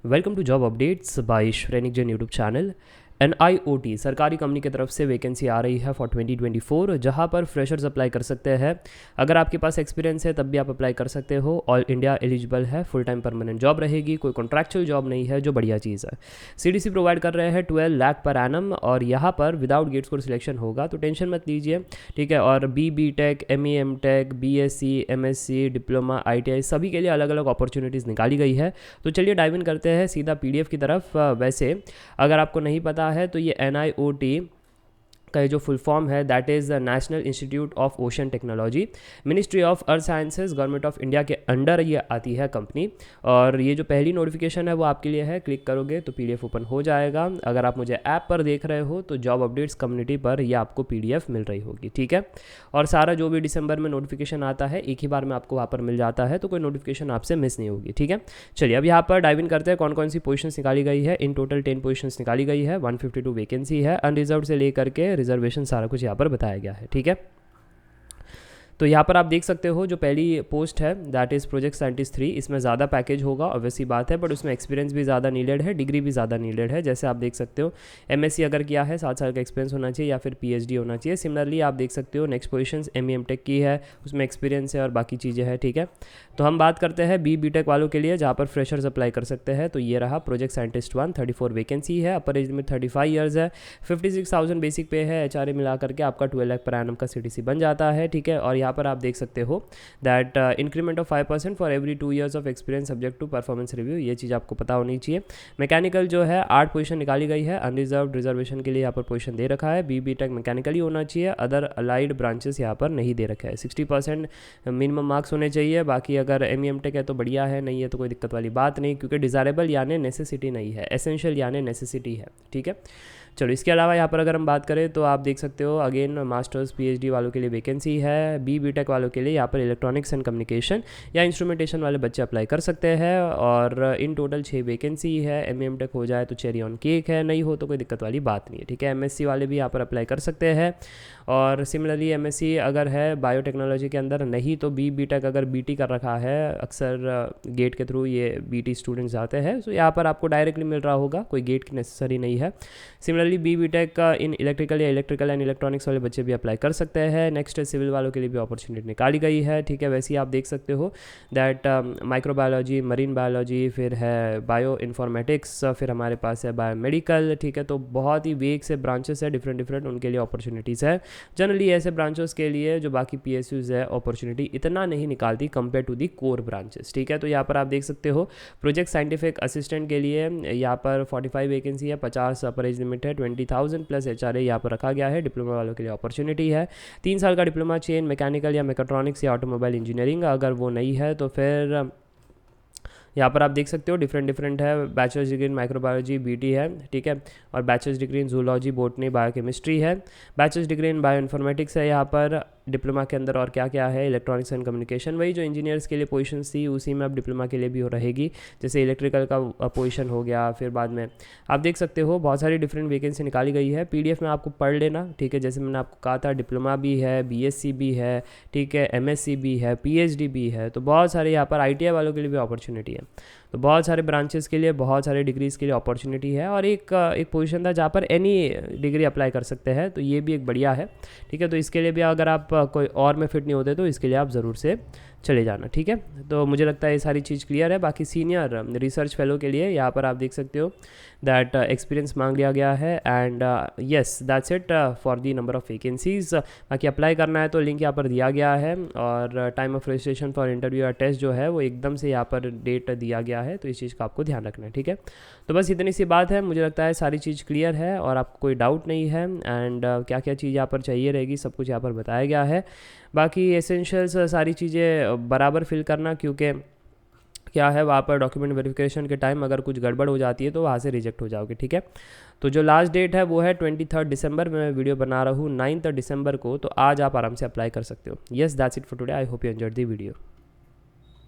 Welcome to job updates by Shrenik Jain YouTube channel. NIOT सरकारी company की तरफ से वैकेंसी आ रही है फॉर 2024, जहां पर फ्रेशर्स अप्लाई कर सकते हैं। अगर आपके पास एक्सपीरियंस है तब भी आप अप्लाई कर सकते हो। ऑल इंडिया एलिजिबल है, फुल टाइम परमानेंट जॉब रहेगी, कोई कॉन्ट्रैक्चुअल जॉब नहीं है, जो बढ़िया चीज़ है। CDC प्रोवाइड कर रहे हैं 12 लाख पर एनम, और यहाँ पर विदाउट गेट स्कोर सिलेक्शन होगा, तो टेंशन मत लीजिए, ठीक है। और B tech, ME tech, BSc, MSc, diploma, ITI सभी के लिए अलग अलग अपॉर्चुनिटीज़ निकाली गई है। तो चलिए डाइव इन करते हैं सीधा PDF की तरफ। वैसे अगर आपको नहीं पता है तो ये NIOT का जो फुल फॉर्म है that is national institute of ocean technology, ministry of earth sciences, government of India के अंडर ये आती है कंपनी। और ये जो पहली नोटिफिकेशन है वो आपके लिए है, क्लिक करोगे तो PDF ओपन हो जाएगा। अगर आप मुझे ऐप पर देख रहे हो तो जॉब अपडेट्स कम्युनिटी पर ये आपको PDF मिल रही होगी, ठीक है। और सारा जो भी दिसंबर में नोटिफिकेशन आता है एक ही बार में आपको वहाँ पर मिल जाता है, तो कोई नोटिफिकेशन आपसे मिस नहीं होगी, ठीक है। चलिए अब यहाँ पर डाइव इन करते हैं कौन कौन सी पोजीशंस निकाली गई है। इन टोटल 10 पोजीशंस निकाली गई है, 152 वैकेंसी है, अनरिजर्व से लेकर के रिजर्वेशन सारा कुछ यहाँ पर बताया गया है, ठीक है। तो यहाँ पर आप देख सकते हो जो पहली पोस्ट है दैट इज़ प्रोजेक्ट साइंटिस्ट 3, इसमें ज़्यादा पैकेज होगा, ऑब्वियसली बात है, बट उसमें एक्सपीरियंस भी ज़्यादा नीडेड है, डिग्री भी ज़्यादा नीडेड है। जैसे आप देख सकते हो MSc अगर किया है 7 साल का एक्सपीरियंस होना चाहिए, या फिर PhD होना चाहिए। सिमिलरली आप देख सकते हो नेक्स्ट पोजीशन ME टेक की है, उसमें एक्सपीरियंस है और बाकी चीज़ें हैं, ठीक है। तो हम बात करते हैं बी टेक वालों के लिए, जहाँ पर फ्रेशर्स अप्लाई कर सकते हैं। तो ये रहा प्रोजेक्ट साइंटिस्ट 1, 34 वैकेंसी है, अपर एज लिमिट 35 ईयर्स है, 56,000 बेसिक पे है, HRA मिला करके आपका 12 लाख पर एनम का CTC बन जाता है, ठीक है। और यहाँ पर आप देख सकते हो that increment of 5% for every 2 years of experience subject to performance review, ये चीज़ आपको पता होनी चाहिए। मैकेनिकल जो है 8 पोजीशन निकाली गई है, अनरिजर्व रिजर्वेशन के लिए यहाँ पर पोजीशन दे रखा है। बी टेक मैकेनिकली होना चाहिए, अदर अलाइड ब्रांचेस यहाँ पर नहीं दे रखा है। 60% मिनिमम मार्क्स होने चाहिए। बाकी अगर ME टेक है तो बढ़िया है, नहीं है तो कोई दिक्कत वाली बात नहीं, क्योंकि डिज़ायरेबल यानी नेसेसिटी नहीं है, एसेंशियल यानी नेसेसिटी है, ठीक है। चलो इसके अलावा यहाँ पर अगर हम बात करें तो आप देख सकते हो अगेन मास्टर्स PhD वालों के लिए वैकेंसी है। बी टेक वालों के लिए यहाँ पर इलेक्ट्रॉनिक्स एंड कम्युनिकेशन या इंस्ट्रूमेंटेशन वाले बच्चे अप्लाई कर सकते हैं। और इन टोटल 6 वैकेंसी है। ME टेक हो जाए तो चेरी ऑन केक है, नहीं हो तो कोई दिक्कत वाली बात नहीं है, ठीक है। MSc वाले भी यहाँ पर अप्लाई कर सकते हैं। और सिमिलरली MSc अगर है बायोटेक्नोलॉजी के अंदर, नहीं तो बी टेक अगर BT कर रखा है, अक्सर गेट के थ्रू ये BT स्टूडेंट्स आते हैं, तो यहाँ पर आपको डायरेक्टली मिल रहा होगा, कोई गेट की नेसेसरी नहीं है। Similarly B tech in electrical या इलेक्ट्रिकल एंड इलेक्ट्रॉनिक्स वाले बच्चे भी अप्लाई कर सकते हैं। नेक्स्ट सिविल वालों के लिए भी अपॉर्चुनिटी निकाली गई है, ठीक है। वैसे ही आप देख सकते हो दैट माइक्रोबायोलॉजी, मरीन बायोलॉजी, फिर है बायो इन्फॉर्मेटिक्स, फिर हमारे पास है बायोमेडिकल, ठीक है। तो बहुत ही वेग से ब्रांचेस है, डिफरेंट उनके लिए अपॉर्चुनिटीज़ है। जनरली ऐसे ब्रांचेस के लिए जो बाकी PSUs है अपॉर्चुनिटी इतना नहीं निकालती compare to the core branches, ठीक है। तो यहाँ पर आप देख सकते हो प्रोजेक्ट साइंटिफिक असिस्टेंट के लिए यहाँ पर 45 वैकेंसी है, 50 अपर एज लिमिट है, 20,000 प्लस HRA यहाँ पर रखा गया है। डिप्लोमा वालों के लिए अपॉर्चुनिटी है, 3 साल का डिप्लोमा चाहिए मैकेनिकल या मैकेट्रॉनिक्स या ऑटोमोबाइल इंजीनियरिंग। अगर वो नहीं है तो फिर यहाँ पर आप देख सकते हो डिफरेंट है। Bachelors degree in microbiology BT है, ठीक है। और bachelors degree in zoology, botany, biochemistry है। Bachelors degree in bioinformatics है यहाँ पर डिप्लोमा के अंदर। और क्या क्या है, इलेक्ट्रॉनिक्स एंड कम्युनिकेशन, वही जो इंजीनियर्स के लिए पोजीशन थी उसी में अब डिप्लोमा के लिए भी हो रहेगी। जैसे इलेक्ट्रिकल का पोजीशन हो गया, फिर बाद में आप देख सकते हो बहुत सारी डिफरेंट वैकेंसी निकाली गई है। PDF में आपको पढ़ लेना, ठीक है। जैसे मैंने आपको कहा था डिप्लोमा भी है, BSc भी है, ठीक है, MSc भी है, PhD भी है। तो बहुत सारे यहाँ पर ITI वालों के लिए भी अपॉर्चुनिटी है। तो बहुत सारे ब्रांचेस के लिए, बहुत सारे डिग्रीज़ के लिए अपॉर्चुनिटी है। और एक पोजीशन था जहाँ पर एनी डिग्री अप्लाई कर सकते हैं, तो ये भी एक बढ़िया है, ठीक है। तो इसके लिए भी अगर आप कोई और में फिट नहीं होते तो इसके लिए आप ज़रूर से चले जाना, ठीक है। तो मुझे लगता है ये सारी चीज़ क्लियर है। बाकी सीनियर रिसर्च फेलो के लिए यहाँ पर आप देख सकते हो दैट एक्सपीरियंस मांग लिया गया है। And yes that's it for the number of vacancies. बाकी अप्लाई करना है तो लिंक यहाँ पर दिया गया है। और time of registration for interview या टेस्ट जो है वो एकदम से यहाँ पर डेट दिया गया है, तो इस चीज़ का आपको ध्यान रखना है, ठीक है। तो बस इतनी सी बात है, मुझे लगता है सारी चीज़ क्लियर है और आपको कोई डाउट नहीं है। एंड क्या क्या चीज़ यहाँ पर चाहिए रहेगी सब कुछ यहाँ पर बताया गया है। बाकी एसेंशियल्स सारी चीज़ें बराबर फिल करना, क्योंकि क्या है वहाँ पर डॉक्यूमेंट वेरिफिकेशन के टाइम अगर कुछ गड़बड़ हो जाती है तो वहाँ से रिजेक्ट हो जाओगे, ठीक है। तो जो लास्ट डेट है वो है 23 दिसंबर में। मैं वीडियो बना रहा हूँ 9 दिसंबर को, तो आज आप आराम से अप्लाई कर सकते हो। Yes that's it for today. I hope you enjoyed the video.